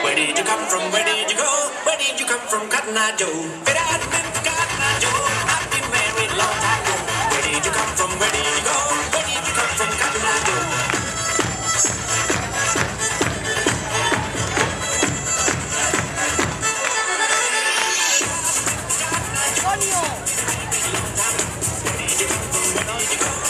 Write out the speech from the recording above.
Where did you come from? Where did you go? Where did you come from, Cotton Eye Joe? Where I've been from Cotton Eye Joe. I've been married long time ago. Where did you come from? Where did you go? Where did you come from, Cotton Eye Joe? Where did you come from? Where did you go?